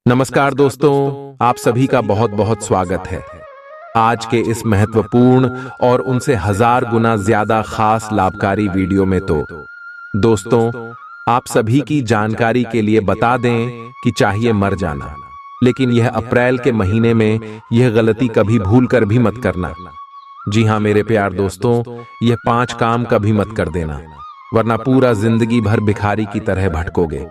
नमस्कार दोस्तों, आप सभी का बहुत बहुत स्वागत है। आज के इस महत्वपूर्ण और उनसे हजार गुना ज्यादा खास लाभकारी वीडियो में तो दोस्तों आप सभी की जानकारी के लिए बता दें कि चाहिए मर जाना, लेकिन यह अप्रैल के महीने में यह गलती कभी भूल कर भी मत करना। जी हाँ मेरे प्यार दोस्तों, यह 5 काम कभी मत कर देना, वरना पूरा जिंदगी भर भिखारी की तरह भटकोगे।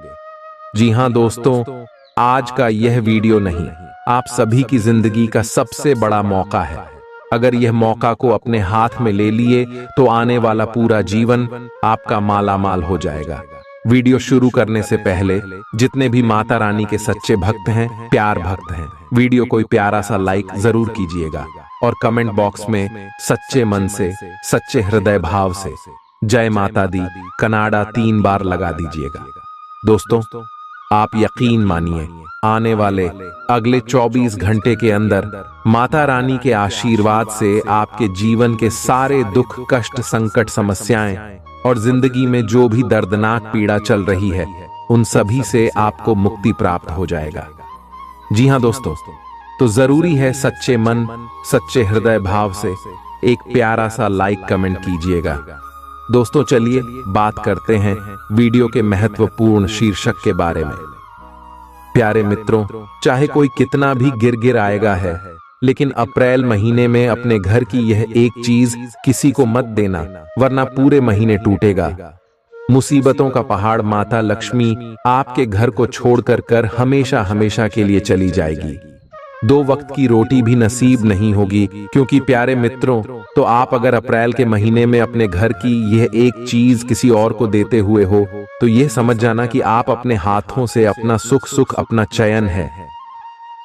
जी हाँ दोस्तों, आज का यह वीडियो नहीं, आप सभी की जिंदगी का सबसे बड़ा मौका है। अगर यह मौका को अपने हाथ में ले लिए तो आने वाला पूरा जीवन आपका मालामाल हो जाएगा। वीडियो शुरू करने से पहले जितने भी माता रानी के सच्चे भक्त हैं, प्यार भक्त हैं, वीडियो को प्यारा सा लाइक जरूर कीजिएगा और कमेंट बॉक्स में सच्चे मन से, सच्चे हृदय भाव से जय माता दी कनाडा 3 बार लगा दीजिएगा। दोस्तों आप यकीन मानिए, आने वाले अगले 24 घंटे के अंदर माता रानी के आशीर्वाद से आपके जीवन के सारे दुख, कष्ट, संकट, समस्याएं और जिंदगी में जो भी दर्दनाक पीड़ा चल रही है, उन सभी से आपको मुक्ति प्राप्त हो जाएगा। जी हाँ दोस्तों, तो जरूरी है सच्चे मन, सच्चे हृदय भाव से एक प्यारा सा लाइक कमेंट कीजिएगा। दोस्तों चलिए बात करते हैं वीडियो के महत्वपूर्ण शीर्षक के बारे में। प्यारे मित्रों, चाहे कोई कितना भी गिर आएगा है, लेकिन अप्रैल महीने में अपने घर की यह एक चीज किसी को मत देना, वरना पूरे महीने टूटेगा। मुसीबतों का पहाड़ माता लक्ष्मी आपके घर को छोड़कर हमेशा हमेशा के लिए चली जाएगी। 2 वक्त की रोटी भी नसीब नहीं होगी, क्योंकि प्यारे मित्रों, तो आप अगर अप्रैल के महीने में अपने घर की यह एक चीज किसी और को देते हुए हो, तो यह समझ जाना कि आप अपने हाथों से अपना सुख अपना चयन है,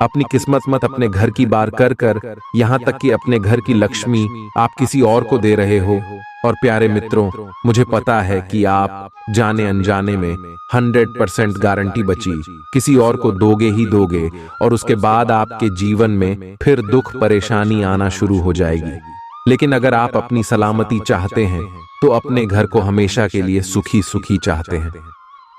अपनी किस्मत मत अपने घर की बार कर यहां तक कि अपने घर की लक्ष्मी आप किसी और को दे रहे हो। और प्यारे मित्रों, मुझे पता है कि आप जाने अनजाने में 100% गारंटी बची किसी और को दोगे ही दोगे, और उसके बाद आपके जीवन में फिर दुख परेशानी आना शुरू हो जाएगी। लेकिन अगर आप अपनी सलामती चाहते हैं तो अपने घर को हमेशा के लिए सुखी सुखी चाहते हैं,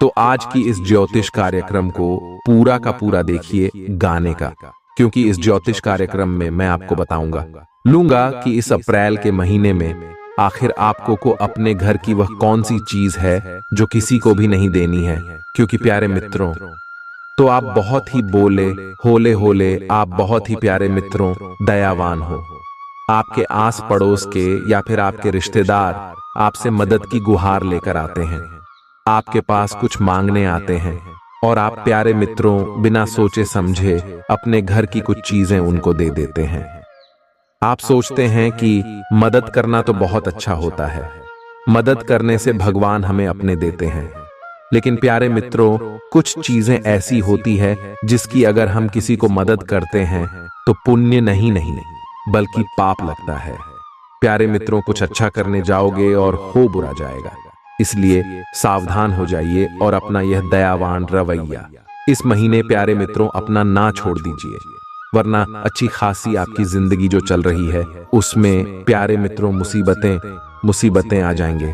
तो आज की इस ज्योतिष कार्यक्रम को पूरा का पूरा देखिए गाने का, क्योंकि इस ज्योतिष कार्यक्रम में मैं आपको बताऊंगा लूंगा कि इस अप्रैल के महीने में आखिर आपको को अपने घर की वह कौन सी चीज है जो किसी को भी नहीं देनी है। क्योंकि प्यारे मित्रों, तो आप बहुत ही बोले होले आप बहुत ही प्यारे मित्रों दयावान हो। आपके आस पड़ोस के या फिर आपके रिश्तेदार आपसे मदद की गुहार लेकर आते हैं, आपके पास कुछ मांगने आते हैं, और आप प्यारे मित्रों बिना सोचे समझे अपने घर की कुछ चीजें उनको दे देते हैं। आप सोचते हैं कि मदद करना तो बहुत अच्छा होता है, मदद करने से भगवान हमें अपने देते हैं, लेकिन प्यारे मित्रों कुछ चीजें ऐसी होती है जिसकी अगर हम किसी को मदद करते हैं तो पुण्य नहीं बल्कि पाप लगता है। प्यारे मित्रों, कुछ अच्छा करने जाओगे और हो बुरा जाएगा, इसलिए सावधान हो जाइए और अपना यह दयावान रवैया इस महीने प्यारे मित्रों अपना ना छोड़ दीजिए, वरना अच्छी खासी आपकी जिंदगी जो चल रही है उसमें प्यारे मित्रों मुसीबतें आ जाएंगे।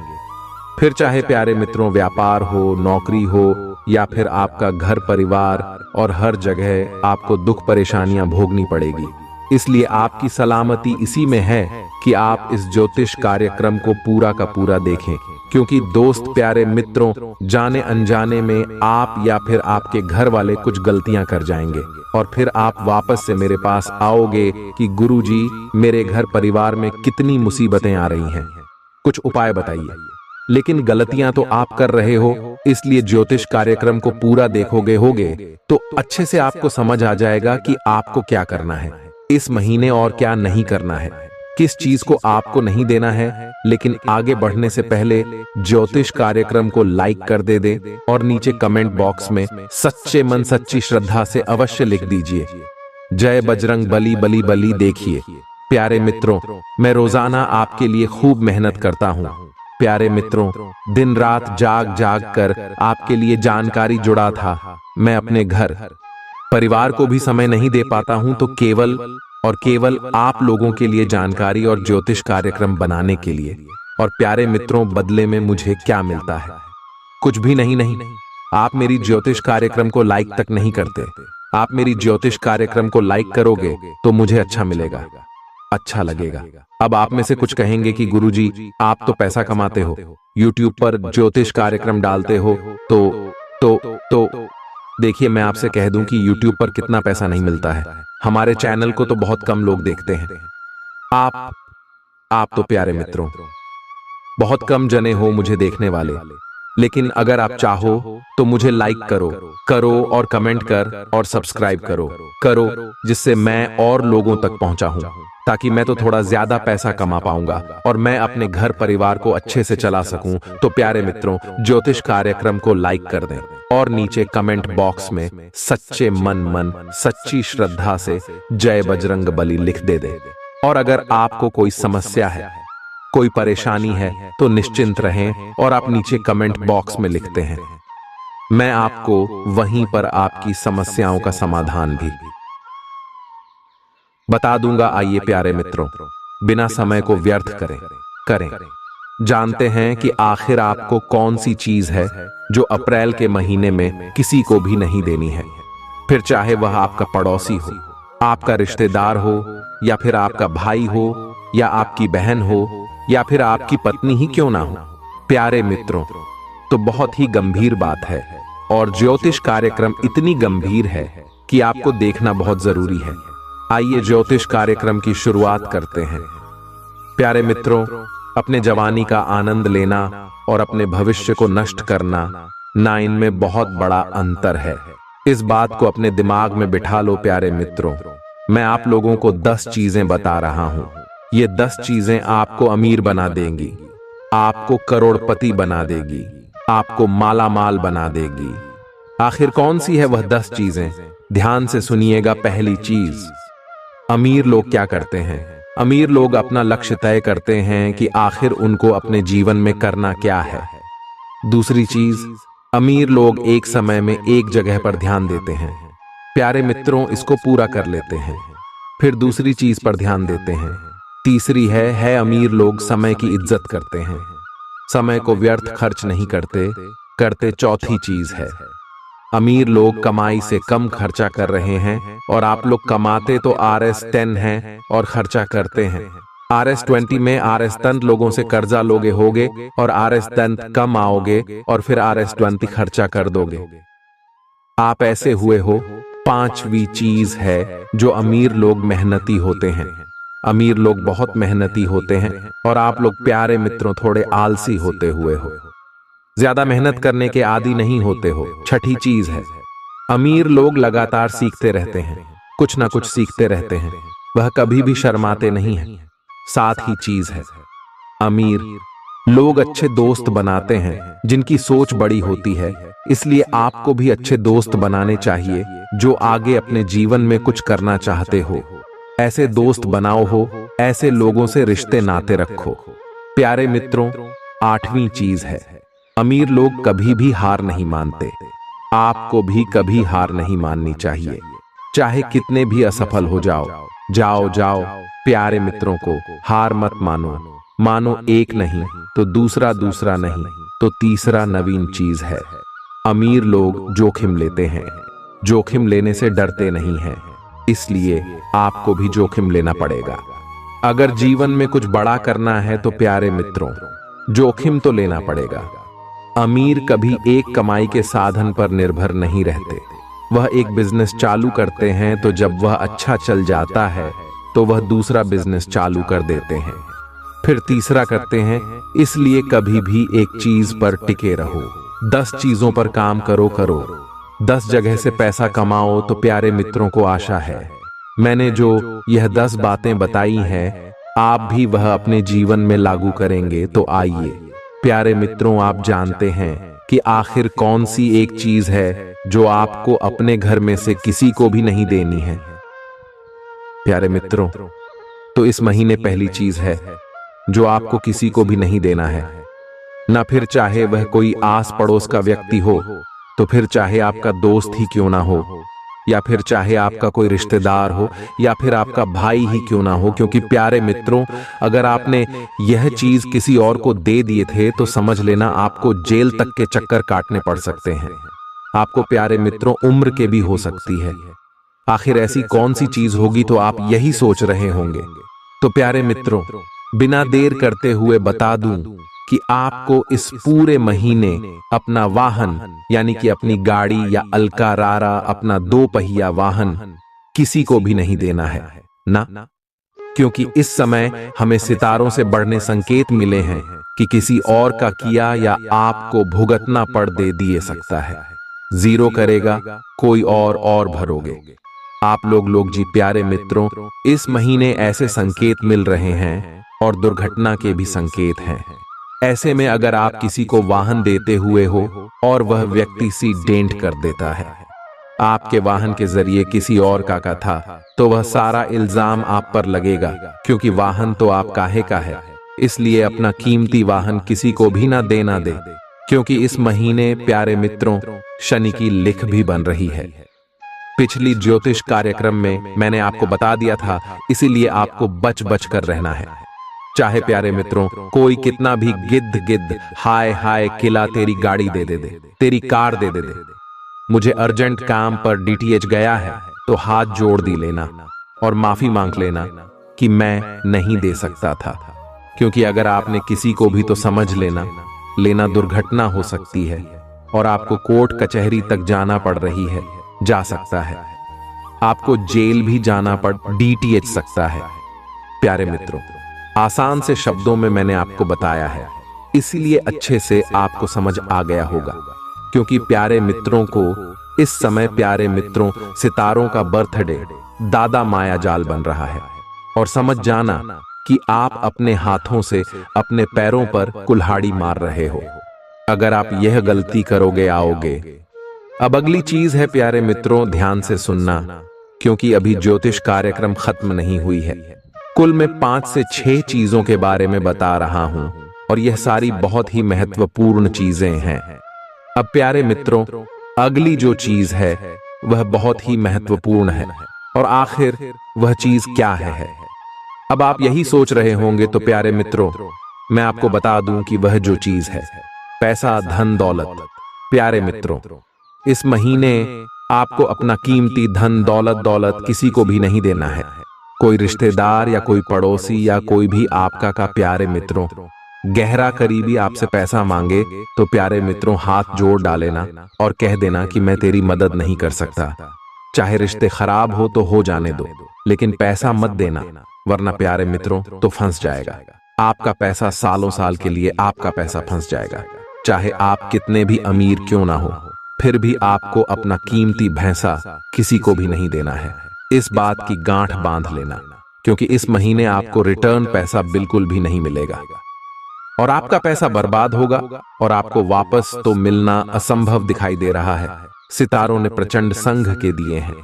फिर चाहे प्यारे मित्रों व्यापार हो, नौकरी हो, या फिर आपका घर परिवार, और हर जगह आपको दुख परेशानियां भोगनी पड़ेगी। इसलिए आपकी सलामती इसी में है कि आप इस ज्योतिष कार्यक्रम को पूरा का पूरा देखें, क्योंकि दोस्त प्यारे मित्रों जाने अनजाने में आप या फिर आपके घर वाले कुछ गलतियां कर जाएंगे, और फिर आप वापस से मेरे पास आओगे कि गुरुजी मेरे घर परिवार में कितनी मुसीबतें आ रही हैं, कुछ उपाय बताइए। लेकिन गलतियां तो आप कर रहे हो, इसलिए ज्योतिष कार्यक्रम को पूरा देखोगे तो अच्छे से आपको समझ आ जाएगा कि आपको क्या करना है इस महीने और क्या नहीं करना है, किस चीज को आपको नहीं देना है। लेकिन आगे बढ़ने से पहले ज्योतिष कार्यक्रम को लाइक कर दे और नीचे कमेंट बॉक्स में सच्चे मन सच्ची श्रद्धा से अवश्य लिख दीजिए जय बजरंग बली बली बली। देखिए प्यारे मित्रों, मैं रोजाना आपके लिए खूब मेहनत करता हूँ। प्यारे मित्रों, दिन रात जाग कर आपके लिए जानकारी जुड़ा था। मैं अपने घर परिवार को भी समय नहीं दे पाता हूं, तो केवल आप लोगों के लिए जानकारी और ज्योतिष कार्यक्रम बनाने के लिए। और प्यारे मित्रों, बदले में मुझे क्या मिलता है? कुछ भी नहीं। आप मेरी ज्योतिष कार्यक्रम को लाइक तक नहीं करते, आप मेरी ज्योतिष कार्यक्रम को लाइक करोगे तो मुझे अच्छा मिलेगा, अच्छा लगेगा। अब आप में से कुछ कहेंगे कि गुरुजी आप तो पैसा कमाते हो, यूट्यूब पर ज्योतिष कार्यक्रम डालते हो, तो देखिए मैं आपसे कह दूं कि यूट्यूब पर कितना पैसा नहीं मिलता है। हमारे चैनल को तो बहुत कम लोग देखते हैं। आप तो प्यारे मित्रों बहुत कम जने हो मुझे देखने वाले, लेकिन अगर आप चाहो तो मुझे लाइक करो और कमेंट कर और सब्सक्राइब करो, जिससे मैं और लोगों तक पहुंचा हूं, ताकि मैं तो थोड़ा ज्यादा पैसा कमा पाऊंगा और मैं अपने घर परिवार को अच्छे से चला सकूं। तो प्यारे मित्रों ज्योतिष कार्यक्रम को लाइक कर दें और नीचे कमेंट बॉक्स में सच्चे मन सच्ची श्रद्धा से जय बजरंग बली लिख दे। और अगर आपको कोई समस्या है, कोई परेशानी है तो निश्चिंत रहें और आप नीचे कमेंट बॉक्स में लिखते हैं, मैं आपको वहीं पर आपकी समस्याओं का समाधान भी बता दूंगा। आइए प्यारे मित्रों बिना समय को व्यर्थ करें जानते हैं कि आखिर आपको कौन सी चीज है जो अप्रैल के महीने में किसी को भी नहीं देनी है, फिर चाहे वह आपका पड़ोसी हो, आपका रिश्तेदार हो, या फिर आपका भाई हो, या आपकी बहन हो, या फिर आपकी पत्नी ही क्यों ना हो। प्यारे मित्रों तो बहुत ही गंभीर बात है और ज्योतिष कार्यक्रम इतनी गंभीर है कि आपको देखना बहुत जरूरी है। आइए ज्योतिष कार्यक्रम की शुरुआत करते हैं। प्यारे मित्रों अपने जवानी का आनंद लेना और अपने भविष्य को नष्ट करना ना इनमें बहुत बड़ा अंतर है। इस बात को अपने दिमाग में बिठा लो प्यारे मित्रों। मैं आप लोगों को 10 चीजें बता रहा हूं। ये 10 चीजें आपको अमीर बना देंगी, आपको करोड़पति बना देगी, आपको मालामाल बना देगी। आखिर कौन सी है वह 10 चीजें? ध्यान से सुनिएगा। पहली चीज, अमीर लोग क्या करते हैं? अमीर लोग अपना लक्ष्य तय करते हैं कि आखिर उनको अपने जीवन में करना क्या है। दूसरी चीज, अमीर लोग एक समय में एक जगह पर ध्यान देते हैं। प्यारे मित्रों इसको पूरा कर लेते हैं, फिर दूसरी चीज पर ध्यान देते हैं। तीसरी है अमीर लोग समय की इज्जत करते हैं, समय को व्यर्थ खर्च नहीं करते। चौथी चीज है, अमीर लोग कमाई से कम खर्चा कर रहे हैं और आप लोग कमाते तो RS10 हैं और खर्चा करते हैं RS20 में। RS10 लोगों से कर्जा लोगे होगे और RS10 कम आओगे और फिर RS20 खर्चा कर दोगे। आप ऐसे हुए हो। पांचवी चीज है जो अमीर लोग मेहनती होते हैं। अमीर लोग बहुत मेहनती होते हैं और आप लोग प्यारे मित्रों थोड़े आलसी होते हुए हो, ज्यादा मेहनत करने के आदी नहीं होते हो। छठी चीज है, अमीर लोग लगातार सीखते रहते हैं, कुछ ना कुछ सीखते रहते हैं, वह कभी भी शर्माते नहीं हैं। साथ ही चीज है, अमीर लोग अच्छे दोस्त बनाते हैं जिनकी सोच बड़ी होती है। इसलिए आपको भी अच्छे दोस्त बनाने चाहिए जो आगे अपने जीवन में कुछ करना चाहते हो। ऐसे दोस्त बनाओ हो, ऐसे लोगों से रिश्ते नाते रखो। प्यारे मित्रों आठवीं चीज है, अमीर लोग कभी भी हार नहीं मानते। आपको भी कभी हार नहीं माननी चाहिए, चाहे कितने भी असफल हो जाओ। प्यारे मित्रों को हार मत मानो एक नहीं तो दूसरा नहीं तो तीसरा नवीन चीज है, अमीर लोग जोखिम लेते हैं, जोखिम लेने से डरते नहीं हैं। इसलिए आपको भी जोखिम लेना पड़ेगा। अगर जीवन में कुछ बड़ा करना है तो प्यारे मित्रों जोखिम तो लेना पड़ेगा। अमीर कभी एक कमाई के साधन पर निर्भर नहीं रहते, वह एक बिजनेस चालू करते हैं तो जब वह अच्छा चल जाता है तो वह दूसरा बिजनेस चालू कर देते हैं, फिर तीसरा करते हैं। इसलिए कभी भी एक चीज पर टिके रहो, 10 चीजों पर काम करो 10 जगह से पैसा कमाओ। तो प्यारे मित्रों को आशा है मैंने जो यह 10 बातें बताई हैं आप भी वह अपने जीवन में लागू करेंगे। तो आइए प्यारे मित्रों आप जानते हैं कि आखिर कौन सी एक चीज है जो आपको अपने घर में से किसी को भी नहीं देनी है। प्यारे मित्रों तो इस महीने पहली चीज है जो आपको किसी को भी नहीं देना है, ना फिर चाहे वह कोई आस पड़ोस का व्यक्ति हो, तो फिर चाहे आपका दोस्त ही क्यों ना हो, या फिर चाहे आपका कोई रिश्तेदार हो, या फिर आपका भाई ही क्यों ना हो। क्योंकि प्यारे मित्रों अगर आपने यह चीज किसी और को दे दिए थे तो समझ लेना आपको जेल तक के चक्कर काटने पड़ सकते हैं। आपको प्यारे मित्रों उम्र के भी हो सकती है। आखिर ऐसी कौन सी चीज होगी, तो आप यही सोच रहे होंगे। तो प्यारे मित्रों, बिना देर करते हुए बता दूं कि आपको इस पूरे महीने अपना वाहन यानी कि अपनी गाड़ी या अलकारारा अपना 2 पहिया वाहन किसी को भी नहीं देना है ना, क्योंकि इस समय हमें सितारों से बढ़ने संकेत मिले हैं कि किसी और का किया या आपको भुगतना पड़ दे सकता है। जीरो करेगा कोई और भरोगे आप लोग जी। प्यारे मित्रों, इस महीने ऐसे संकेत मिल रहे हैं और दुर्घटना के भी संकेत हैं। ऐसे में अगर आप किसी को वाहन देते हुए हो और वह व्यक्ति एक्सीडेंट कर देता है, आपके वाहन के जरिए किसी और का था, तो वह सारा इल्जाम आप पर लगेगा, क्योंकि वाहन तो आप काहे का है। इसलिए अपना कीमती वाहन किसी को भी ना देना दे, क्योंकि इस महीने प्यारे मित्रों शनि की लिख भी बन रही है। पिछली ज्योतिष कार्यक्रम में मैंने आपको बता दिया था, इसीलिए आपको बच बच कर रहना है। चाहे प्यारे मित्रों कोई कितना भी गिद्ध हाय हाय किला तेरी गाड़ी दे दे, तेरी कार दे दे, मुझे अर्जेंट काम पर डीटीएच गया है, तो हाथ जोड़ दी लेना और माफी मांग लेना कि मैं नहीं दे सकता था। क्योंकि अगर आपने किसी को भी तो समझ लेना दुर्घटना हो सकती है और आपको कोर्ट कचहरी तक जाना पड़ रही है, जा सकता है, आपको जेल भी जाना पड़ डीटीएच सकता है। प्यारे मित्रों, आसान से शब्दों में मैंने आपको बताया है, इसीलिए अच्छे से आपको समझ आ गया होगा। क्योंकि प्यारे मित्रों को इस समय प्यारे मित्रों सितारों का बर्थडे दादा माया जाल बन रहा है, और समझ जाना कि आप अपने हाथों से अपने पैरों पर कुल्हाड़ी मार रहे हो। अगर आप यह गलती करोगे आओगे। अब अगली चीज है प्यारे मित्रों, ध्यान से सुनना, क्योंकि अभी ज्योतिष कार्यक्रम खत्म नहीं हुई है। कुल में 5 से 6 चीजों के बारे में बता रहा हूं, और यह सारी बहुत ही महत्वपूर्ण चीजें हैं। अब प्यारे मित्रों, अगली जो चीज है वह बहुत ही महत्वपूर्ण है, और आखिर वह चीज क्या है। अब आप यही सोच रहे होंगे, तो प्यारे मित्रों मैं आपको बता दूं कि वह जो चीज है पैसा, धन, दौलत। प्यारे मित्रों, इस महीने आपको अपना कीमती धन दौलत किसी को भी नहीं देना है। कोई रिश्तेदार या कोई पड़ोसी या कोई भी आपका का प्यारे मित्रों गहरा करीबी आपसे पैसा मांगे, तो प्यारे मित्रों हाथ जोड़ डालेना और कह देना कि मैं तेरी मदद नहीं कर सकता। चाहे रिश्ते खराब हो तो हो जाने दो, लेकिन पैसा मत देना, वरना प्यारे मित्रों तो फंस जाएगा। आपका पैसा सालों साल के लिए आपका पैसा फंस जाएगा। चाहे आप कितने भी अमीर क्यों ना हो, फिर भी आपको अपना कीमती भैंसा किसी को भी नहीं देना है। इस बात की गांठ बांध लेना, क्योंकि इस महीने आपको रिटर्न पैसा बिल्कुल भी नहीं मिलेगा, और आपका पैसा बर्बाद होगा, और आपको वापस तो मिलना असंभव दिखाई दे रहा है। सितारों ने प्रचंड संघ के दिए हैं।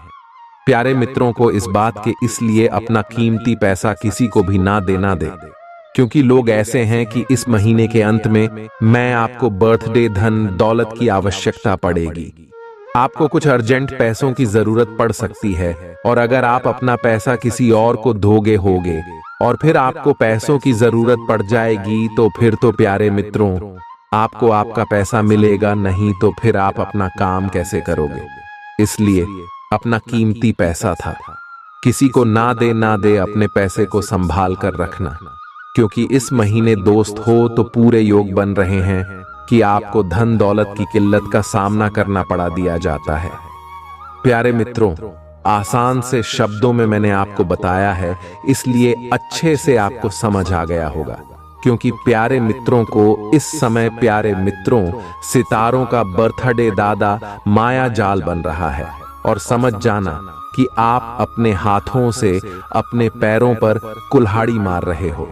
प्यारे मित्रों को इस बात के इसलिए अपना कीमती पैसा किसी को भी ना देना दे, क्योंकि लोग ऐसे हैं कि इस महीने के अंत में मैं आपको बर्थडे धन दौलत की आवश्यकता पड़ेगी। आपको कुछ अर्जेंट पैसों की जरूरत पड़ सकती है, और अगर आप अपना पैसा किसी और को दोगे होगे और फिर आपको पैसों की जरूरत पड़ जाएगी, तो फिर तो प्यारे मित्रों आपको आपका पैसा मिलेगा नहीं, तो फिर आप अपना काम कैसे करोगे। इसलिए अपना कीमती पैसा था किसी को ना दे अपने पैसे को संभाल कर रखना, क्योंकि इस महीने दोस्त हो तो पूरे योग बन रहे हैं कि आपको धन दौलत की किल्लत का सामना करना पड़ा दिया जाता है। प्यारे मित्रों, आसान से शब्दों में मैंने आपको बताया है, इसलिए अच्छे से आपको समझ आ गया होगा। क्योंकि प्यारे मित्रों को इस समय प्यारे मित्रों सितारों का बर्थडे दादा माया जाल बन रहा है, और समझ जाना कि आप अपने हाथों से अपने पैरों पर कुल्हाड़ी मार रहे हो।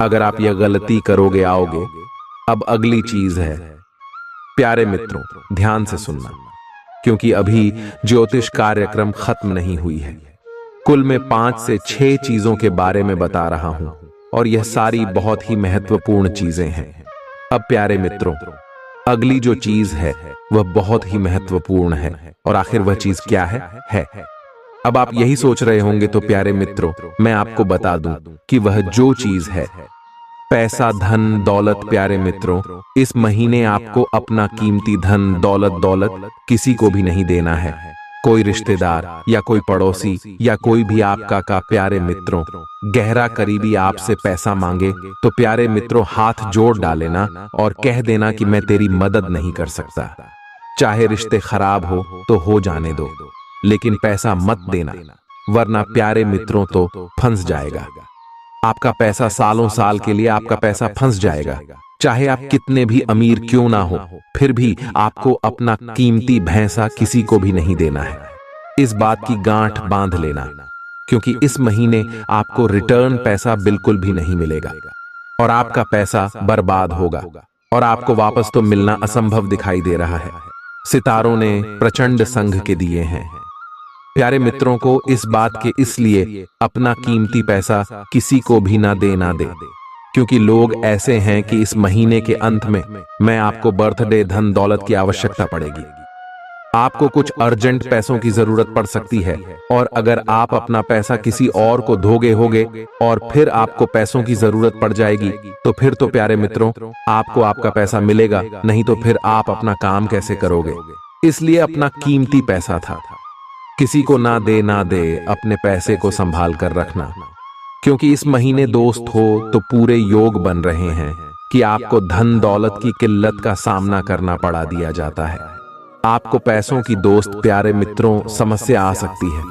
अगर आप यह गलती करोगे आओगे। अब अगली चीज है प्यारे मित्रों, ध्यान से सुनना, क्योंकि अभी ज्योतिष कार्यक्रम खत्म नहीं हुई है। कुल में 5 से 6 चीजों के बारे में बता रहा हूं, और यह सारी बहुत ही महत्वपूर्ण चीजें हैं। अब प्यारे मित्रों, अगली जो चीज है वह बहुत ही महत्वपूर्ण है, और आखिर वह चीज क्या है। अब आप यही सोच रहे होंगे, तो प्यारे मित्रों मैं आपको बता दूं कि वह जो चीज है पैसा, धन, दौलत। प्यारे मित्रों, इस महीने आपको अपना कीमती धन दौलत किसी को भी नहीं देना है, कोई रिश्तेदार या कोई पड़ोसी या कोई भी आपका का प्यारे मित्रों, गहरा करीबी आपसे पैसा मांगे तो प्यारे मित्रों हाथ जोड़ डालेना और कह देना कि मैं तेरी मदद नहीं कर सकता। चाहे रिश्ते खराब हो तो जाने दो, लेकिन पैसा मत देना, वरना प्यारे मित्रों तो फंस जाएगा। आपका पैसा सालों साल के लिए आपका पैसा फंस जाएगा। चाहे आप कितने भी अमीर क्यों ना हो, फिर भी आपको अपना कीमती भैंसा किसी को भी नहीं देना है। इस बात की गांठ बांध लेना, क्योंकि इस महीने आपको रिटर्न पैसा बिल्कुल भी नहीं मिलेगा और आपका पैसा बर्बाद होगा और आपको वापस तो मिलना असंभव दिखाई दे रहा है। सितारों ने प्रचंड संघ के दिए हैं। प्यारे मित्रों को इस बात के इसलिए अपना कीमती पैसा किसी को भी ना दे, क्योंकि लोग ऐसे हैं कि इस महीने के अंत में मैं आपको बर्थडे धन दौलत की आवश्यकता पड़ेगी। आपको कुछ अर्जेंट पैसों की जरूरत पड़ सकती है और अगर आप अपना पैसा किसी और को दोगे होगे और फिर आपको पैसों की जरूरत पड़ जाएगी तो फिर तो प्यारे मित्रों आपको आपका पैसा मिलेगा नहीं, तो फिर आप अपना काम कैसे करोगे। इसलिए अपना कीमती पैसा था किसी को ना दे, अपने पैसे को संभाल कर रखना, क्योंकि इस महीने दोस्त हो तो पूरे योग बन रहे हैं कि आपको धन दौलत की किल्लत का सामना करना पड़ा दिया जाता है। आपको पैसों की दोस्त प्यारे मित्रों समस्या आ सकती है।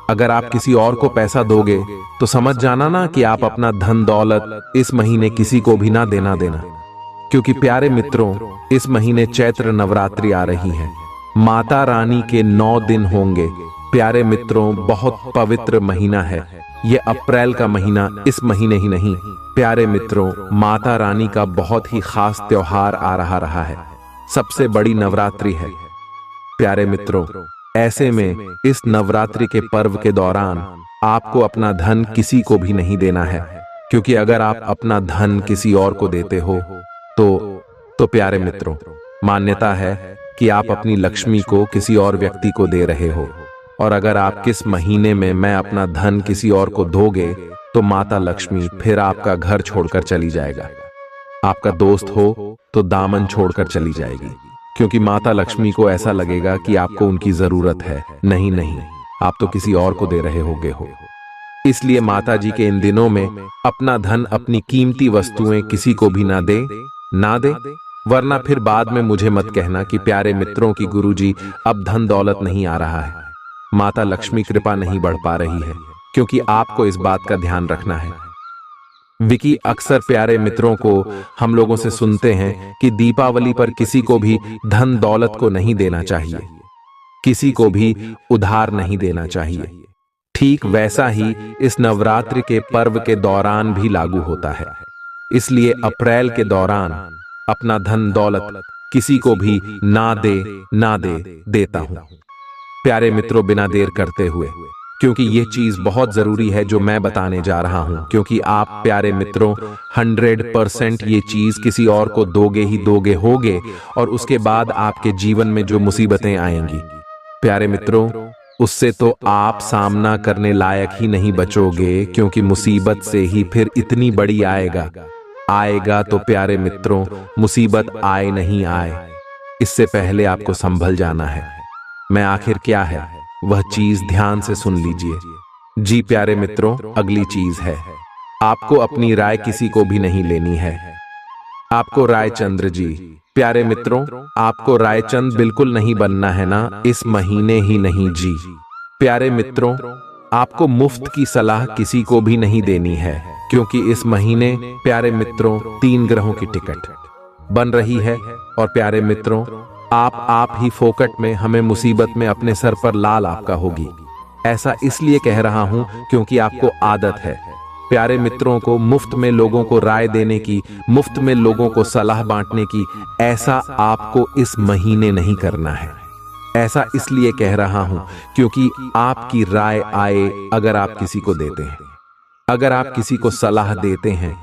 अगर आप किसी और को पैसा दोगे तो समझ जाना ना कि आप अपना धन दौलत इस महीने किसी को भी ना देना, क्योंकि प्यारे मित्रों इस महीने चैत्र नवरात्रि आ रही है। माता रानी के 9 दिन होंगे। प्यारे मित्रों बहुत पवित्र महीना है ये अप्रैल का महीना, इस महीने ही नहीं प्यारे मित्रों माता रानी का बहुत ही खास त्योहार आ रहा है। सबसे बड़ी नवरात्रि है प्यारे मित्रों। ऐसे में इस नवरात्रि के पर्व के दौरान आपको अपना धन किसी को भी नहीं देना है, क्योंकि अगर आप अपना धन किसी और को देते हो तो प्यारे मित्रों मान्यता है कि आप अपनी लक्ष्मी को किसी और व्यक्ति को दे रहे हो। और अगर आप किस महीने में मैं अपना धन किसी और को दोगे तो माता लक्ष्मी फिर आपका घर छोड़कर चली जाएगा। आपका दोस्त हो तो दामन छोड़कर चली जाएगी, क्योंकि माता लक्ष्मी को ऐसा लगेगा कि आपको उनकी जरूरत है। नहीं, आप तो किसी और को दे रहे होगे। इसलिए माता जी के इन दिनों में अपना धन, अपनी कीमती वस्तुएं किसी को भी ना दे, वरना फिर बाद में मुझे मत कहना कि प्यारे मित्रों की गुरुजी अब धन दौलत नहीं आ रहा है, माता लक्ष्मी कृपा नहीं बढ़ पा रही है, क्योंकि आपको इस बात का ध्यान रखना है। विकी अक्सर प्यारे मित्रों को हम लोगों से सुनते हैं कि दीपावली पर किसी को भी धन दौलत को नहीं देना चाहिए, किसी को भी उधार नहीं देना चाहिए। ठीक वैसा ही इस नवरात्रि के पर्व के दौरान भी लागू होता है। इसलिए अप्रैल के दौरान अपना धन दौलत किसी को भी ना देता हूं प्यारे मित्रों, बिना देर करते हुए, क्योंकि ये चीज बहुत जरूरी है जो मैं बताने जा रहा हूं, क्योंकि आप प्यारे मित्रों 100% ये चीज किसी और को दोगे होगे और उसके बाद आपके जीवन में जो मुसीबतें आएंगी प्यारे मित्रों उससे तो आप सामना करने लायक ही नहीं बचोगे, क्योंकि मुसीबत से ही फिर इतनी बड़ी आएगा तो प्यारे मित्रों मुसीबत आए नहीं आए, इससे पहले आपको संभल जाना है। मैं आखिर क्या है वह चीज ध्यान से सुन लीजिए। जी प्यारे मित्रों, अगली चीज है आपको अपनी राय किसी को भी नहीं लेनी है। आपको रायचंद्र जी प्यारे मित्रों आपको रायचंद बिल्कुल नहीं बनना है ना, इस महीने ही नहीं जी। प्यारे मित्रों आपको मुफ्त की सलाह किसी को भी नहीं देनी है, क्योंकि इस महीने प्यारे मित्रों 3 ग्रहों की टिकट बन रही है और प्यारे मित्रों आप ही फोकट में हमें मुसीबत में अपने सर पर लाल आपका होगी। ऐसा इसलिए कह रहा हूं क्योंकि आपको आदत है प्यारे मित्रों को मुफ्त में लोगों को राय देने की, मुफ्त में लोगों को सलाह बांटने की। ऐसा आपको इस महीने नहीं करना है। ऐसा इसलिए कह रहा हूं क्योंकि आपकी राय आए अगर आप किसी को देते हैं, अगर आप किसी को सलाह देते हैं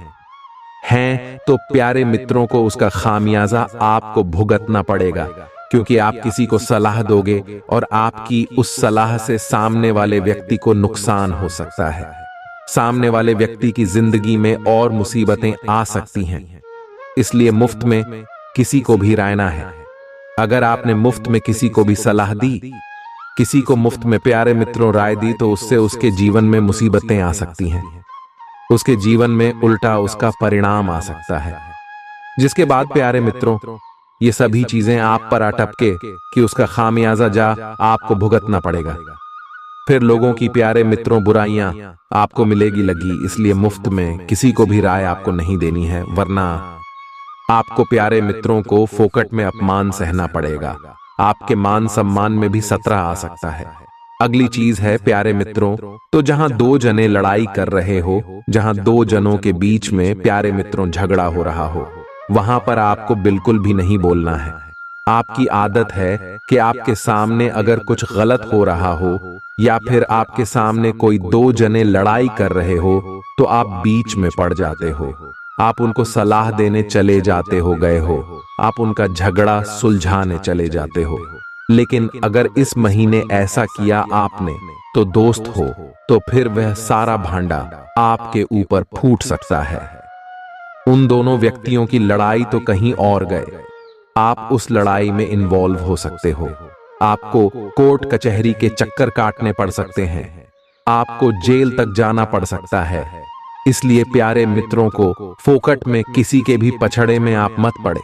तो प्यारे मित्रों को उसका खामियाजा आपको भुगतना पड़ेगा, क्योंकि आप किसी को सलाह दोगे और आपकी उस सलाह से सामने वाले व्यक्ति को नुकसान हो सकता है। सामने वाले व्यक्ति की जिंदगी में और मुसीबतें आ सकती हैं। इसलिए मुफ्त में किसी को भी राय ना है। अगर आपने मुफ्त में किसी को भी सलाह दी किसी को मुफ्त में प्यारे मित्रों राय दी तो उससे उसके जीवन में मुसीबतें आ सकती हैं, उसके जीवन में उल्टा उसका परिणाम आ सकता है, जिसके बाद प्यारे मित्रों ये सभी चीजें आप पर अटपके कि उसका खामियाजा जा आपको भुगतना पड़ेगा। फिर लोगों की प्यारे मित्रों बुराइयां आपको मिलेगी लगी, इसलिए मुफ्त में किसी को भी राय आपको नहीं देनी है, वरना आपको प्यारे मित्रों को फोकट में अपमान सहना पड़ेगा। आपके मान सम्मान में भी खतरा आ सकता है। अगली चीज है प्यारे मित्रों, तो जहां दो जने लड़ाई कर रहे हो, जहां दो जनों के बीच में प्यारे मित्रों झगड़ा हो रहा हो, वहां पर आपको बिल्कुल भी नहीं बोलना है। आपकी आदत है कि आपके सामने अगर कुछ गलत हो रहा हो या फिर आपके सामने कोई दो जने लड़ाई कर रहे हो तो आप बीच में पड़ जाते हो, आप उनको सलाह देने चले जाते हो गए हो, आप उनका झगड़ा सुलझाने चले जाते हो। लेकिन अगर इस महीने ऐसा किया आपने तो दोस्त हो, तो फिर वह सारा भांडा आपके ऊपर फूट सकता है। उन दोनों व्यक्तियों की लड़ाई तो कहीं और गए, आप उस लड़ाई में इन्वॉल्व हो सकते हो। आपको कोर्ट कचहरी के चक्कर काटने पड़ सकते हैं, आपको जेल तक जाना पड़ सकता है। इसलिए प्यारे मित्रों को फोकट में किसी के भी पछड़े में आप मत पड़े।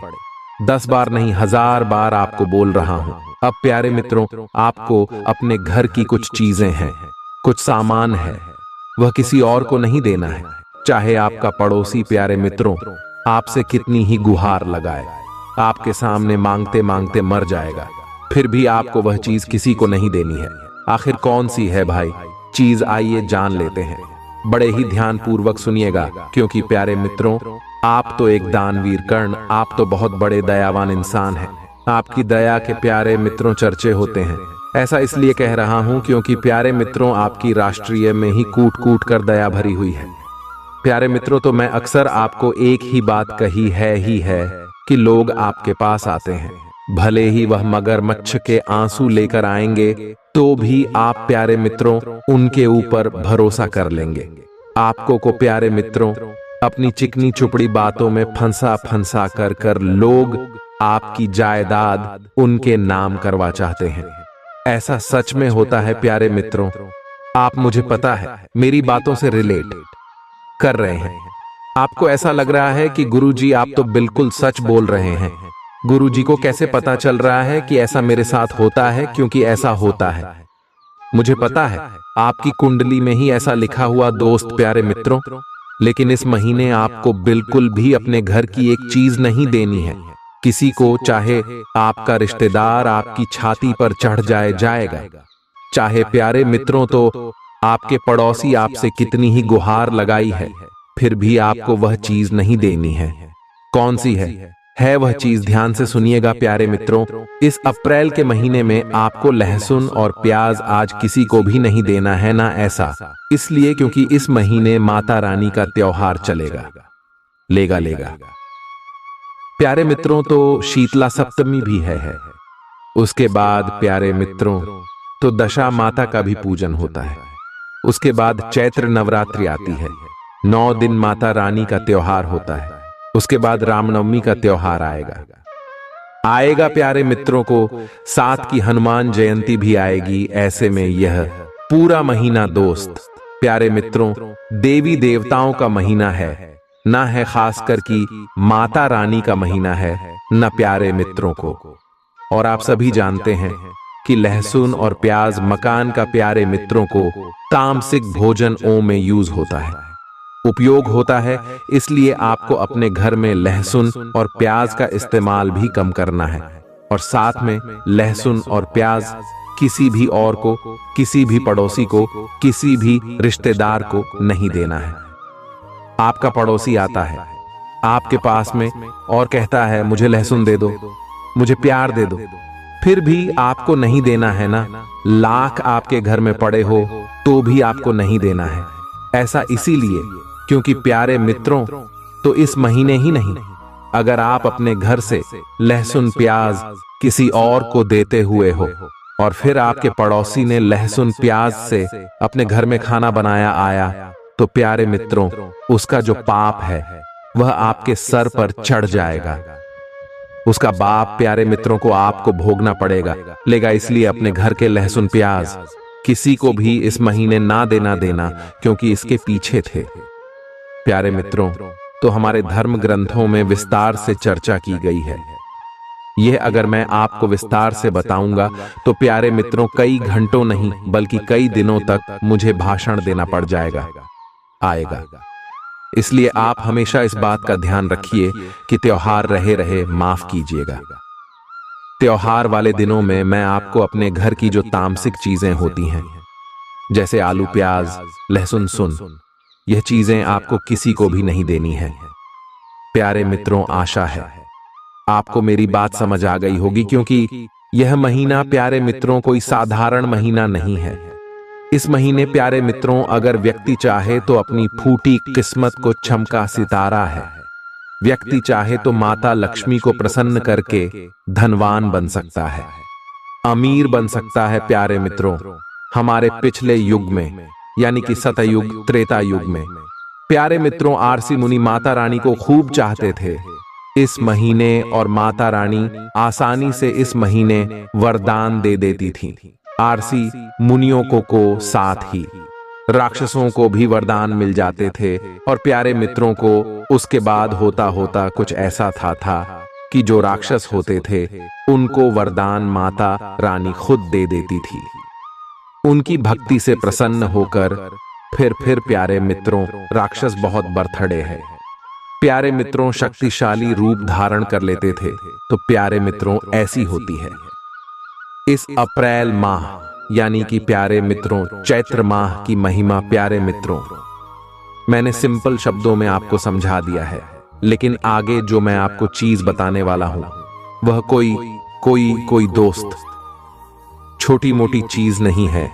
10 बार नहीं 1000 बार आपको बोल रहा हूं। अब प्यारे मित्रों, आपको अपने घर की कुछ चीजें हैं, कुछ सामान है, वह किसी और को नहीं देना है। चाहे आपका पड़ोसी प्यारे मित्रों आपसे कितनी ही गुहार लगाए, आपके सामने मांगते मांगते मर जाएगा, फिर भी आपको वह चीज किसी को नहीं देनी है। आखिर कौन सी है भाई चीज, आइए जान लेते हैं। बड़े ही ध्यान पूर्वक सुनिएगा, क्योंकि प्यारे मित्रों आप तो एक दानवीर कर्ण, आप तो बहुत बड़े दयावान इंसान हैं। आपकी दया के प्यारे मित्रों चर्चे होते हैं। ऐसा इसलिए कह रहा हूं क्योंकि प्यारे मित्रों आपकी राष्ट्रीय में ही कूट कूट कर दया भरी हुई है। प्यारे मित्रों, तो मैं अक्सर आपको एक ही बात कही है कि लोग आपके पास आते हैं, भले ही वह मगरमच्छ के आंसू लेकर आएंगे तो भी आप प्यारे मित्रों उनके ऊपर भरोसा कर लेंगे। आपको को प्यारे मित्रों अपनी चिकनी चुपड़ी बातों में फंसा फंसा कर लोग आपकी जायदाद उनके नाम करवा चाहते हैं। ऐसा सच में होता है प्यारे मित्रों, आप मुझे पता है मेरी बातों से रिलेट कर रहे हैं। आपको ऐसा लग रहा है कि गुरुजी आप तो बिल्कुल सच बोल रहे हैं। गुरुजी को कैसे पता चल रहा है कि ऐसा मेरे साथ होता है? क्योंकि ऐसा होता है, मुझे पता है आपकी कुंडली में ही ऐसा लिखा हुआ दोस्त प्यारे मित्रों। लेकिन इस महीने आपको बिल्कुल भी अपने घर की एक चीज नहीं देनी है किसी को, चाहे आपका रिश्तेदार आपकी छाती पर चढ़ जाएगा, चाहे प्यारे मित्रों तो आपके पड़ोसी आपसे कितनी ही गुहार लगाई है, फिर भी आपको वह चीज नहीं देनी है। कौन सी है वह चीज? ध्यान से सुनिएगा प्यारे मित्रों। इस अप्रैल के महीने में आपको लहसुन और प्याज आज किसी को भी नहीं देना है ना, ऐसा इसलिए क्योंकि इस महीने माता रानी का त्योहार चलेगा, लेगा। प्यारे मित्रों, तो शीतला सप्तमी भी है। उसके बाद प्यारे मित्रों तो दशा माता का भी पूजन होता है। उसके बाद चैत्र नवरात्रि आती है, 9 दिन माता रानी का त्योहार होता है। उसके बाद रामनवमी का त्योहार आएगा प्यारे मित्रों को, साथ की हनुमान जयंती भी आएगी। ऐसे में यह पूरा महीना दोस्त प्यारे मित्रों देवी देवताओं का महीना है, ना है खासकर कि माता रानी का महीना है न प्यारे मित्रों को। और आप सभी जानते हैं कि लहसुन और प्याज मकान का प्यारे मित्रों को तामसिक भोजन ओ में यूज होता है, उपयोग होता है। इसलिए आपको अपने घर में लहसुन और प्याज का इस्तेमाल भी कम करना है, और साथ में लहसुन और प्याज किसी भी और को, किसी भी पड़ोसी को, किसी भी रिश्तेदार को नहीं देना है। आपका पड़ोसी आता है आपके पास में और कहता है मुझे लहसुन दे दो, मुझे प्यार दे दो, फिर भी आपको नहीं देना है ना। लाख आपके घर में पड़े हो तो भी आपको नहीं देना है। ऐसा इसीलिए क्योंकि प्यारे मित्रों तो इस महीने ही नहीं, अगर आप अपने घर से लहसुन प्याज किसी और को देते हुए हो और फिर आपके पड़ोसी ने लहसुन प्याज से अपने घर में खाना बनाया आया, तो प्यारे मित्रों उसका जो पाप है वह आपके सर पर चढ़ जाएगा। उसका बाप प्यारे मित्रों को आपको भोगना पड़ेगा इसलिए अपने घर के लहसुन प्याज किसी को भी इस महीने ना देना क्योंकि इसके पीछे थे। प्यारे मित्रों, तो हमारे धर्म ग्रंथों में विस्तार से चर्चा की गई है। यह अगर मैं आपको विस्तार से बताऊंगा तो प्यारे मित्रों कई घंटों नहीं बल्कि कई दिनों तक मुझे भाषण देना पड़ आएगा। इसलिए आप हमेशा इस बात का ध्यान रखिए कि त्योहार रहे माफ कीजिएगा। त्योहार वाले दिनों में मैं आपको अपने घर की जो तामसिक चीजें होती हैं जैसे आलू प्याज लहसुन सुन, यह चीजें आपको किसी को भी नहीं देनी है। प्यारे मित्रों, आशा है आपको मेरी बात समझ आ गई होगी क्योंकि यह महीना प्यारे मित्रों कोई साधारण महीना नहीं है। इस महीने प्यारे मित्रों अगर व्यक्ति चाहे तो अपनी फूटी किस्मत को चमका सितारा है। व्यक्ति चाहे तो माता लक्ष्मी को प्रसन्न करके धनवान बन सकता है, अमीर बन सकता है। प्यारे मित्रों, हमारे पिछले युग में यानी कि सतयुग त्रेता युग में प्यारे मित्रों आरसी मुनि माता रानी को खूब चाहते थे इस महीने, और माता रानी आसानी से इस महीने वरदान दे देती थी। आरसी मुनियों को साथ ही राक्षसों को भी वरदान मिल जाते थे। और प्यारे मित्रों को उसके बाद होता कुछ ऐसा था कि जो राक्षस होते थे उनको वरदान माता रानी खुद दे देती थी। उनकी भक्ति से प्रसन्न होकर फिर प्यारे मित्रों राक्षस बहुत बरथड़े हैं। प्यारे मित्रों शक्तिशाली रूप धारण कर लेते थे। तो प्यारे मित्रों ऐसी होती है इस अप्रैल माह यानी कि प्यारे मित्रों चैत्र माह की महिमा। प्यारे मित्रों, मैंने सिंपल शब्दों में आपको समझा दिया है, लेकिन आगे जो मैं आपको चीज बताने वाला हूं वह कोई दोस्त छोटी मोटी चीज नहीं है।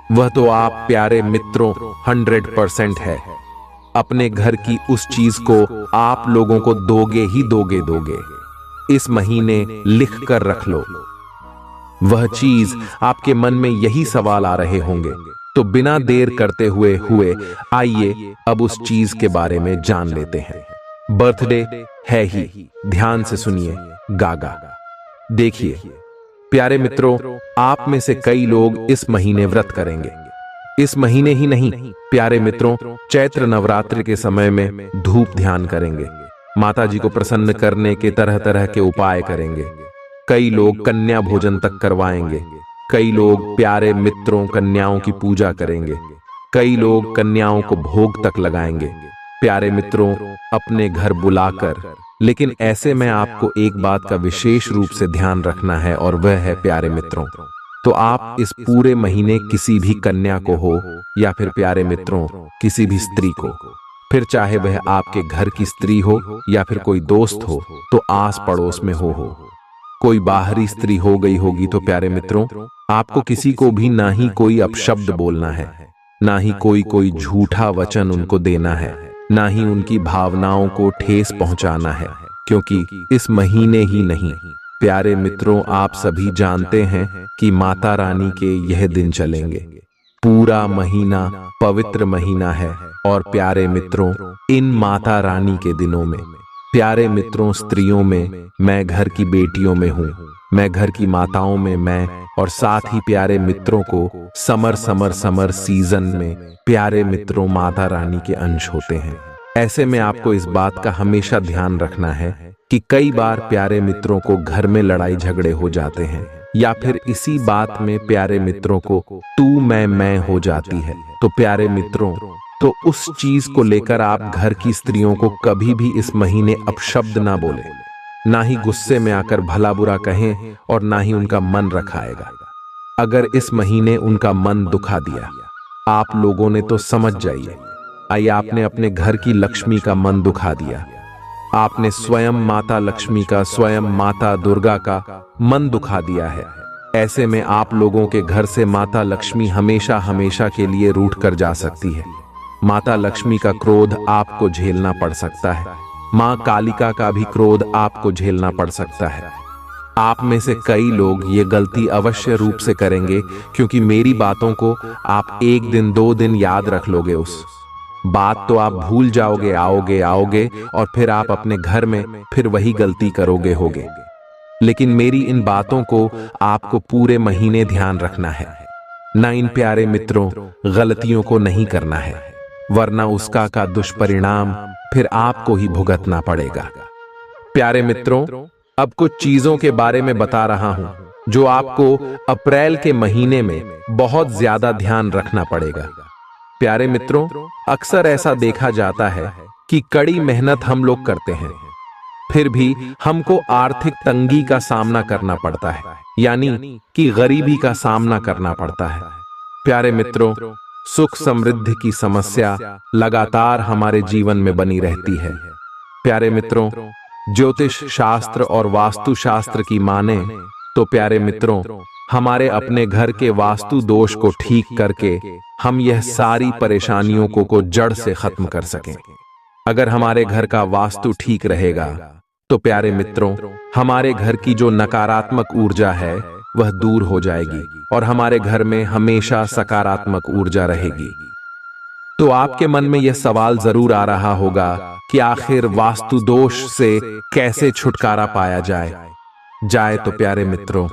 वह तो आप प्यारे मित्रों 100% है। अपने घर की उस चीज को आप लोगों को दोगे। इस महीने लिख कर रख लो। वह चीज आपके मन में यही सवाल आ रहे होंगे, तो बिना देर करते हुए आइए अब उस चीज के बारे में जान लेते हैं। बर्थडे है ही, ध्यान से सुनिए गागा। देखिए प्यारे मित्रों, आप में से कई लोग इस महीने व्रत करेंगे। इस महीने ही नहीं प्यारे मित्रों, चैत्र नवरात्रि के समय में धूप ध्यान करेंगे। माता जी को प्रसन्न करने के तरह के उपाय करेंगे। कई लोग कन्या भोजन तक करवाएंगे। कई लोग प्यारे मित्रों कन्याओं की पूजा करेंगे। कई लोग कन्याओं को भोग तक लगाएंगे प्यारे मित्रों अपने घर बुलाकर। लेकिन ऐसे में आपको एक बात का विशेष रूप से ध्यान रखना है, और वह है प्यारे मित्रों, तो आप इस पूरे महीने किसी भी कन्या को हो या फिर प्यारे मित्रों किसी भी स्त्री को, फिर चाहे वह आपके घर की स्त्री हो या फिर कोई दोस्त हो, तो आस पड़ोस में हो कोई बाहरी स्त्री हो गई होगी, तो प्यारे मित्रों आपको किसी को भी ना ही कोई अपशब्द बोलना है, ना ही कोई झूठा वचन उनको देना है, ना ही उनकी भावनाओं को ठेस पहुंचाना है। क्योंकि इस महीने ही नहीं प्यारे मित्रों, आप सभी जानते हैं कि माता रानी के यह दिन चलेंगे। पूरा महीना पवित्र महीना है, और प्यारे मित्रों इन माता रानी के दिनों में प्यारे मित्रों स्त्रियों में मैं घर की बेटियों में हूँ, मैं घर की माताओं में मैं, और साथ ही प्यारे मित्रों को समर सीजन में प्यारे मित्रों माता रानी के अंश होते हैं। ऐसे में आपको इस बात का हमेशा ध्यान रखना है कि कई बार प्यारे मित्रों को घर में लड़ाई झगड़े हो जाते हैं, या फिर इसी बात में प्यारे मित्रों को तू मैं हो जाती है। तो प्यारे मित्रों, तो उस चीज को लेकर आप घर की स्त्रियों को कभी भी इस महीने अपशब्द ना बोले, ना ही गुस्से में आकर भला बुरा कहें, और ना ही उनका मन रखाएगा। अगर इस महीने उनका मन दुखा दिया आप लोगों ने तो समझ जाइए, आई आपने अपने घर की लक्ष्मी का मन दुखा दिया, आपने स्वयं माता लक्ष्मी का, स्वयं माता दुर्गा का मन दुखा दिया है। ऐसे में आप लोगों के घर से माता लक्ष्मी हमेशा के लिए रूठ कर जा सकती है। माता लक्ष्मी का क्रोध आपको झेलना पड़ सकता है, मां कालिका का भी क्रोध आपको झेलना पड़ सकता है। आप में से कई लोग ये गलती अवश्य रूप से करेंगे, क्योंकि मेरी बातों को आप 1 दिन 2 दिन याद रख लोगे, बात तो आप भूल जाओगे, आओगे आओगे और फिर आप अपने घर में फिर वही गलती करोगे होगे। लेकिन मेरी इन बातों को आपको पूरे महीने ध्यान रखना है। ना इन प्यारे मित्रों गलतियों को नहीं करना है, वरना उसका का दुष्परिणाम फिर आपको ही भुगतना पड़ेगा। प्यारे मित्रों, अब कुछ चीजों के बारे में बता रहा हूं जो आपको अप्रैल के महीने में बहुत ज्यादा ध्यान रखना पड़ेगा। प्यारे मित्रों, अक्सर ऐसा देखा जाता है कि कड़ी मेहनत हम लोग करते हैं, फिर भी हमको आर्थिक तंगी का सामना करना पड़ता है, यानी कि गरीबी का सामना करना पड़ता है। प्यारे मित्रों, सुख समृद्धि की समस्या लगातार हमारे जीवन में बनी रहती है। प्यारे मित्रों, ज्योतिष शास्त्र और वास्तु शास्त्र की माने तो प्यारे मित्रों, हमारे अपने घर के वास्तु दोष को ठीक करके हम यह सारी परेशानियों को जड़ से खत्म कर सकें। अगर हमारे घर का वास्तु ठीक रहेगा तो प्यारे मित्रों, हमारे घर की जो नकारात्मक ऊर्जा है वह दूर हो जाएगी और हमारे घर में हमेशा सकारात्मक ऊर्जा रहेगी। तो आपके मन में यह सवाल जरूर आ रहा होगा कि आखिर वास्तु दोष से कैसे छुटकारा पाया जाए। तो प्यारे मित्रों,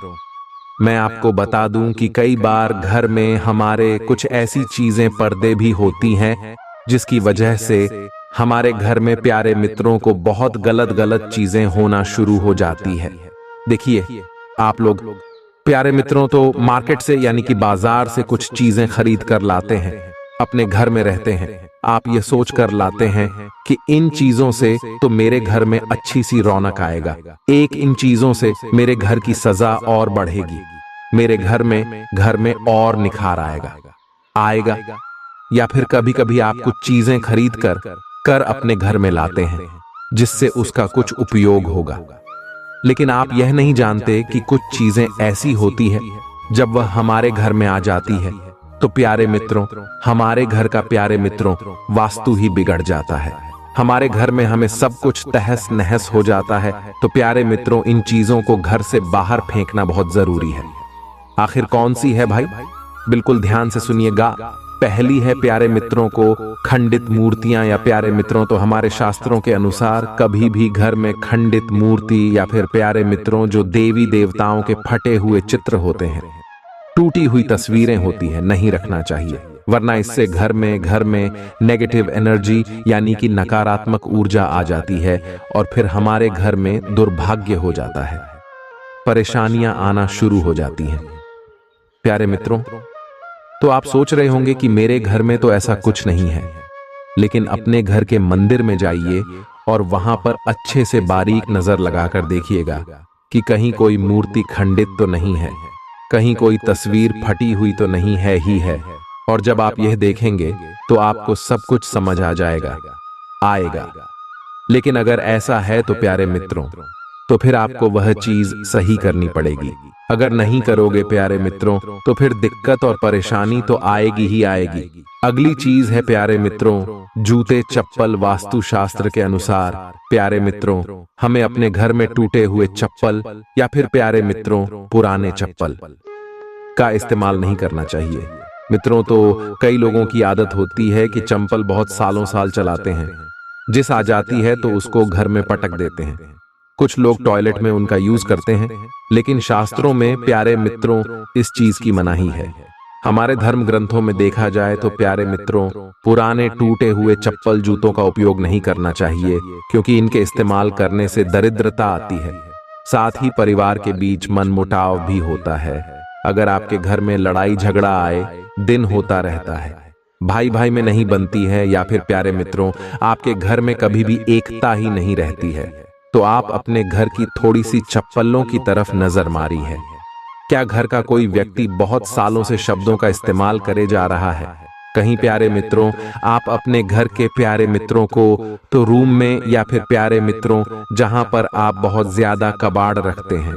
मैं आपको बता दूं कि कई बार घर में हमारे कुछ ऐसी चीजें पर्दे भी होती हैं जिसकी वजह से हमारे घर में प्यारे मित्रों को बहुत गलत चीजें होना शुरू हो जाती है। देखिए, आप लोग प्यारे मित्रों तो मार्केट से यानी कि बाजार से कुछ चीजें खरीद कर लाते हैं, अपने घर में रहते हैं। आप ये सोच कर लाते हैं कि इन चीजों से तो मेरे घर में अच्छी सी रौनक आएगा, इन चीजों से मेरे घर की सजा और बढ़ेगी, मेरे घर में और निखार आएगा। या फिर कभी कभी आप कुछ चीजें खरीद कर अपने घर में लाते हैं जिससे उसका कुछ उपयोग होगा, लेकिन आप यह नहीं जानते कि कुछ चीजें ऐसी होती है जब वह हमारे घर में आ जाती है तो प्यारे मित्रों, हमारे घर का प्यारे मित्रों वास्तु ही बिगड़ जाता है। हमारे घर में हमें सब कुछ तहस नहस हो जाता है। तो प्यारे मित्रों, इन चीजों को घर से बाहर फेंकना बहुत जरूरी है। आखिर कौन सी है भाई? बिल्कुल ध्यान से सुनिएगा। पहली है प्यारे मित्रों को खंडित मूर्तियां, या प्यारे मित्रों तो हमारे शास्त्रों के अनुसार कभी भी घर में खंडित मूर्ति या फिर प्यारे मित्रों जो देवी देवताओं के फटे हुए चित्र होते हैं, टूटी हुई तस्वीरें होती है, नहीं रखना चाहिए, वरना इससे घर में नेगेटिव एनर्जी यानी कि नकारात्मक ऊर्जा आ जाती है और फिर हमारे घर में दुर्भाग्य हो जाता है, परेशानियां आना शुरू हो जाती हैं। प्यारे मित्रों, तो आप सोच रहे होंगे कि मेरे घर में तो ऐसा कुछ नहीं है, लेकिन अपने घर के मंदिर में जाइए और वहां पर अच्छे से बारीक नजर लगाकर देखिएगा कि कहीं कोई मूर्ति खंडित तो नहीं है, कहीं कोई तस्वीर फटी हुई तो नहीं है ही है। और जब आप यह देखेंगे तो आपको सब कुछ समझ आ आएगा। लेकिन अगर ऐसा है तो प्यारे मित्रों, तो फिर आपको वह चीज सही करनी पड़ेगी। अगर नहीं करोगे प्यारे मित्रों तो फिर दिक्कत और परेशानी तो आएगी ही आएगी। अगली चीज है प्यारे मित्रों, जूते चप्पल। वास्तु शास्त्र के अनुसार प्यारे मित्रों, हमें अपने घर में टूटे हुए चप्पल या फिर प्यारे मित्रों पुराने चप्पल का इस्तेमाल नहीं करना चाहिए। मित्रों, तो कई लोगों की आदत होती है कि चप्पल बहुत साल चलाते हैं, जिस आ जाती है तो उसको घर में पटक देते हैं। कुछ लोग टॉयलेट में उनका यूज करते हैं, लेकिन शास्त्रों में प्यारे मित्रों इस चीज की मनाही है। हमारे धर्म ग्रंथों में देखा जाए तो प्यारे मित्रों, पुराने टूटे हुए चप्पल जूतों का उपयोग नहीं करना चाहिए, क्योंकि इनके इस्तेमाल करने से दरिद्रता आती है, साथ ही परिवार के बीच मनमुटाव भी होता है। अगर आपके घर में लड़ाई झगड़ा आए दिन होता रहता है, भाई भाई में नहीं बनती है, या फिर प्यारे मित्रों आपके घर में कभी भी एकता ही नहीं रहती है, तो आप अपने घर की थोड़ी सी चप्पलों की तरफ नजर मारी है। क्या घर का कोई व्यक्ति बहुत सालों से शब्दों का इस्तेमाल करे जा रहा है? कहीं प्यारे मित्रों आप अपने घर के प्यारे मित्रों को तो रूम में, या फिर प्यारे मित्रों जहां पर आप बहुत ज्यादा कबाड़ रखते हैं,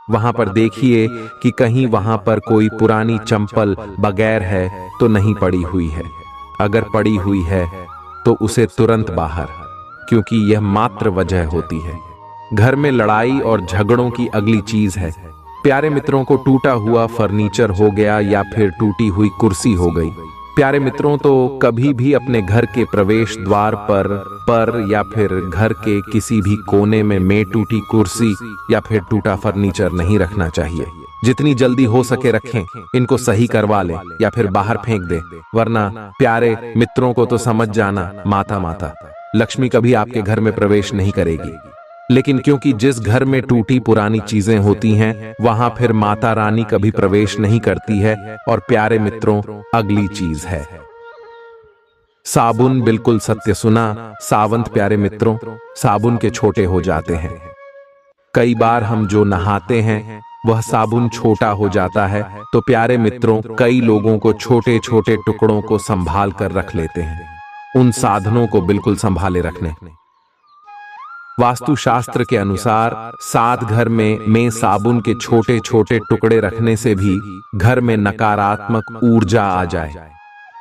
वहां पर देखिए कि कहीं वहां पर कोई पुरानी चप्पल बगैर है तो नहीं पड़ी हुई है। अगर पड़ी हुई है तो उसे तुरंत बाहर, क्योंकि यह मात्र वजह होती है। घर में लड़ाई और झगड़ों की अगली चीज है प्यारे मित्रों को टूटा हुआ फर्नीचर हो गया, या फिर टूटी हुई कुर्सी हो गई, प्यारे मित्रों, तो कभी भी अपने घर के प्रवेश द्वार पर या फिर घर के किसी भी कोने में टूटी कुर्सी या फिर टूटा फर्नीचर नहीं रखना चाहिए। जितनी जल्दी हो सके रखें, इनको सही करवा लें या फिर बाहर फेंक दें, वरना प्यारे मित्रों को तो समझ जाना, माता लक्ष्मी कभी आपके घर में प्रवेश नहीं करेगी। लेकिन क्योंकि जिस घर में टूटी पुरानी चीजें होती हैं, वहां फिर माता रानी कभी प्रवेश नहीं करती है। और प्यारे मित्रों, अगली चीज है साबुन। बिल्कुल सत्य सुना, सावंत। प्यारे मित्रों, साबुन के छोटे हो जाते हैं। कई बार हम जो नहाते हैं वह साबुन छोटा हो जाता है, तो प्यारे मित्रों, कई लोगों को छोटे छोटे टुकड़ों को संभाल कर रख लेते हैं। उन साधनों को बिल्कुल संभाले रखने। वास्तुशास्त्र के अनुसार 7 घर में साबुन के छोटे छोटे टुकड़े रखने से भी घर में नकारात्मक ऊर्जा आ जाए,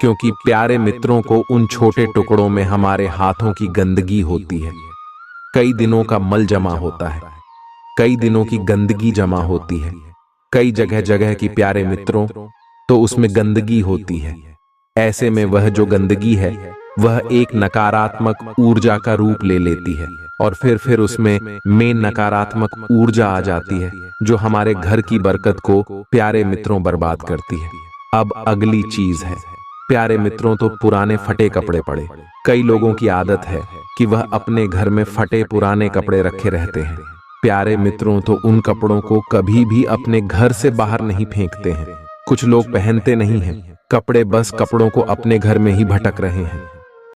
क्योंकि प्यारे मित्रों को उन छोटे टुकड़ों में हमारे हाथों की गंदगी होती है। कई दिनों का मल जमा होता है, कई दिनों की गंदगी जमा होती है, कई जगह जगह की प्यारे मित्रों, तो उसमें गंदगी होती है। ऐसे में वह जो गंदगी है वह एक नकारात्मक ऊर्जा का रूप ले लेती है और फिर उसमें नकारात्मक ऊर्जा आ जाती है, जो हमारे घर की बरकत को प्यारे मित्रों बर्बाद करती है। अब अगली चीज है प्यारे मित्रों, तो पुराने फटे कपड़े पड़े। कई लोगों की आदत है कि वह अपने घर में फटे पुराने कपड़े रखे रहते हैं। प्यारे मित्रों, तो उन कपड़ों को कभी भी अपने घर से बाहर नहीं फेंकते हैं। कुछ लोग पहनते नहीं हैं कपड़े, बस कपड़ों को अपने घर में ही भटक रहे हैं।